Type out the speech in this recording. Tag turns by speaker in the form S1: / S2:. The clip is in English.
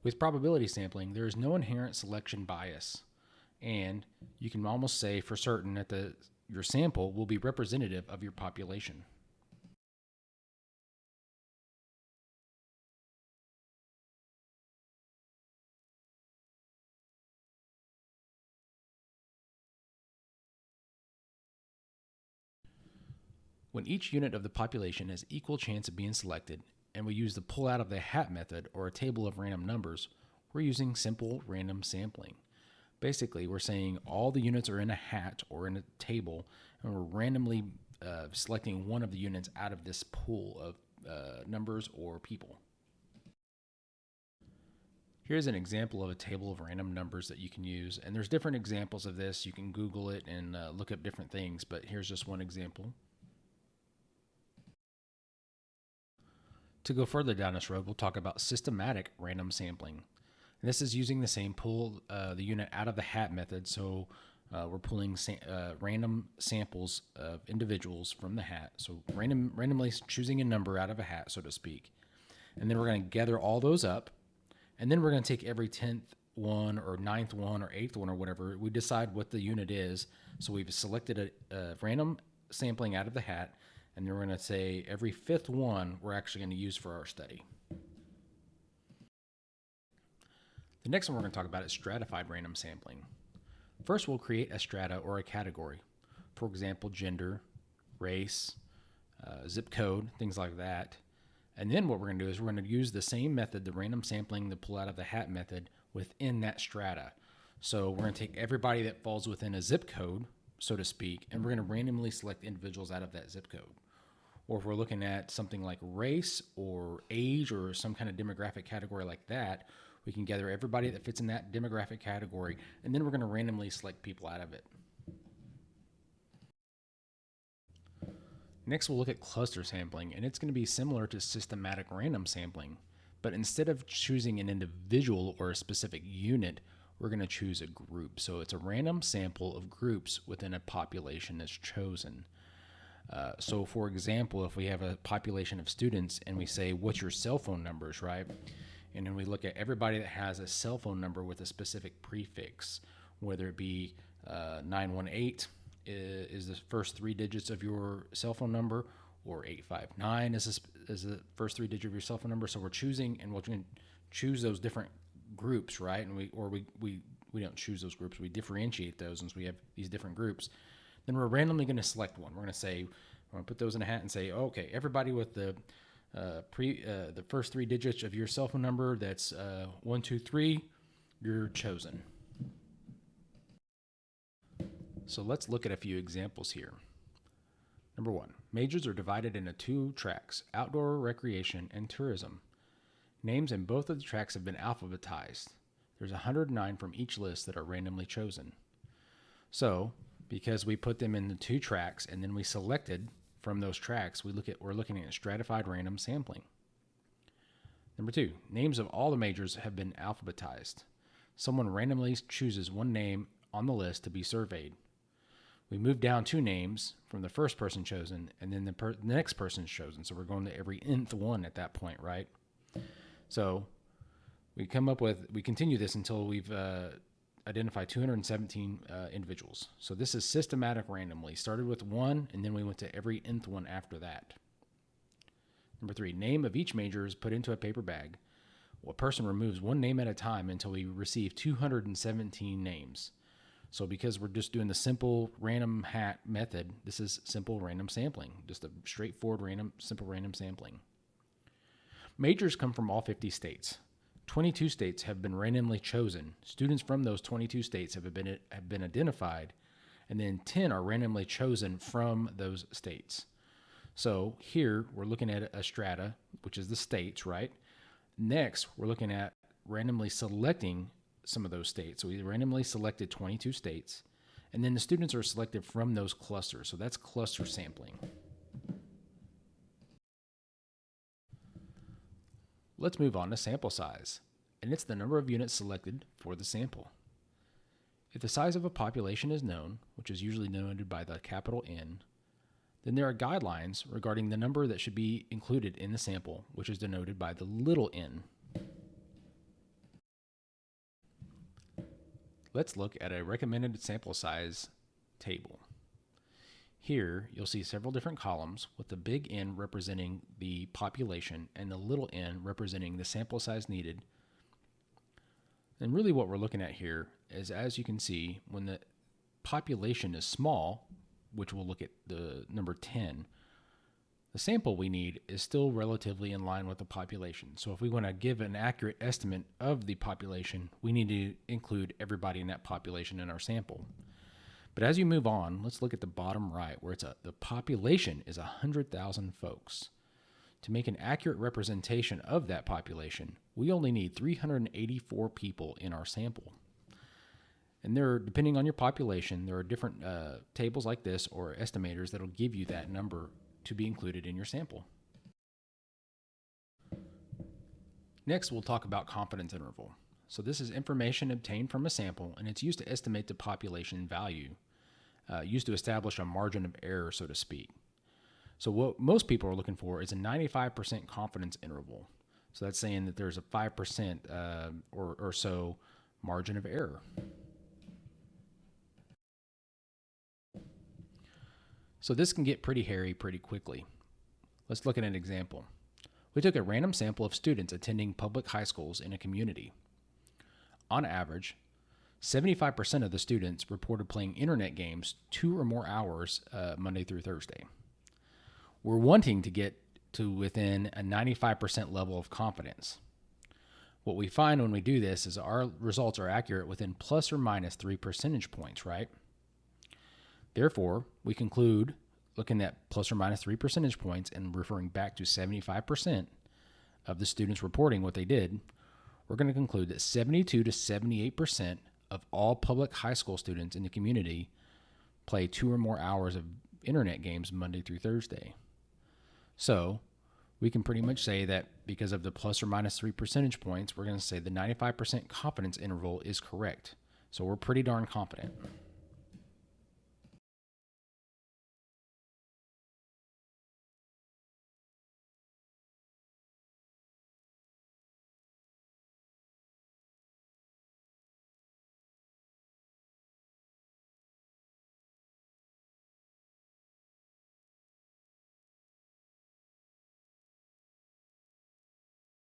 S1: With probability sampling, there is no inherent selection bias, and you can almost say for certain that your sample will be representative of your population. When each unit of the population has equal chance of being selected, and we use the pull out of the hat method or a table of random numbers, we're using simple random sampling. Basically, we're saying all the units are in a hat or in a table, and we're randomly selecting one of the units out of this pool of numbers or people. Here's an example of a table of random numbers that you can use, and there's different examples of this. You can Google it and look up different things, but here's just one example. To go further down this road, we'll talk about systematic random sampling. And this is using the same pull the unit out of the hat method. So we're pulling random samples of individuals from the hat. So randomly choosing a number out of a hat, so to speak. And then we're going to gather all those up. And then we're going to take every 10th one or 9th one or 8th one or whatever. We decide what the unit is. So we've selected a random sampling out of the hat. And then we're going to say every 5th one we're actually going to use for our study. The next one we're going to talk about is stratified random sampling. First, we'll create a strata or a category. For example, gender, race, zip code, things like that. And then what we're going to do is we're going to use the same method, the random sampling, the pull out of the hat method, within that strata. So we're going to take everybody that falls within a zip code, so to speak, and we're going to randomly select individuals out of that zip code. Or if we're looking at something like race or age or some kind of demographic category like that, we can gather everybody that fits in that demographic category, and then we're going to randomly select people out of it. Next, we'll look at cluster sampling, and it's going to be similar to systematic random sampling, but instead of choosing an individual or a specific unit, we're going to choose a group. So it's a random sample of groups within a population that's chosen. So for example, if we have a population of students and we say, what's your cell phone numbers, right? And then we look at everybody that has a cell phone number with a specific prefix, whether it be 918 is the first 3 digits of your cell phone number, or 859 is the first 3 digits of your cell phone number. So we're choosing, and we'll choose those different groups, right? And we don't choose those groups, we differentiate those, and so we have these different groups. Then we're randomly going to select one. We're going to say, we're going to put those in a hat and say, okay, everybody with the first 3 digits of your cell phone number, that's 123, you're chosen. So let's look at a few examples here. Number 1, majors are divided into 2 tracks, outdoor recreation and tourism. Names in both of the tracks have been alphabetized. There's 109 from each list that are randomly chosen. So because we put them in the 2 tracks and then we selected from those tracks, we're looking at stratified random sampling. Number 2, names of all the majors have been alphabetized. Someone randomly chooses one name on the list to be surveyed. We move down 2 names from the first person chosen, and then the next person's chosen. So we're going to every nth one at that point, right? So we continue this until we've identify 217 individuals. So this is systematic randomly. Started with 1, and then we went to every nth one after that. Number 3, name of each major is put into a paper bag. A person removes one name at a time until we receive 217 names. So because we're just doing the simple random hat method, this is simple random sampling, just a straightforward simple random sampling. Majors come from all 50 states. 22 states have been randomly chosen. Students from those 22 states have been identified, and then 10 are randomly chosen from those states. So here we're looking at a strata, which is the states, right? Next, we're looking at randomly selecting some of those states. So we randomly selected 22 states, and then the students are selected from those clusters. So that's cluster sampling. Let's move on to sample size, and it's the number of units selected for the sample. If the size of a population is known, which is usually denoted by the capital N, then there are guidelines regarding the number that should be included in the sample, which is denoted by the little n. let's look at a recommended sample size table. Here, you'll see several different columns with the big N representing the population and the little n representing the sample size needed. And really what we're looking at here is, as you can see, when the population is small, which we'll look at the number 10, the sample we need is still relatively in line with the population. So if we want to give an accurate estimate of the population, we need to include everybody in that population in our sample. But as you move on, let's look at the bottom right where the population is 100,000 folks. To make an accurate representation of that population, we only need 384 people in our sample. And depending on your population, there are different tables like this or estimators that will give you that number to be included in your sample. Next, we'll talk about confidence interval. So this is information obtained from a sample, and it's used to estimate the population value, used to establish a margin of error, so to speak. So what most people are looking for is a 95% confidence interval. So that's saying that there's a 5% or so margin of error. So this can get pretty hairy pretty quickly. Let's look at an example. We took a random sample of students attending public high schools in a community. On average, 75% of the students reported playing internet games 2 or more hours Monday through Thursday. We're wanting to get to within a 95% level of confidence. What we find when we do this is our results are accurate within plus or minus 3 percentage points, right? Therefore, we conclude, looking at plus or minus 3 percentage points and referring back to 75% of the students reporting what they did, we're going to conclude that 72 to 78% of all public high school students in the community play 2 or more hours of internet games Monday through Thursday. So we can pretty much say that because of the plus or minus 3 percentage points, we're going to say the 95% confidence interval is correct. So we're pretty darn confident.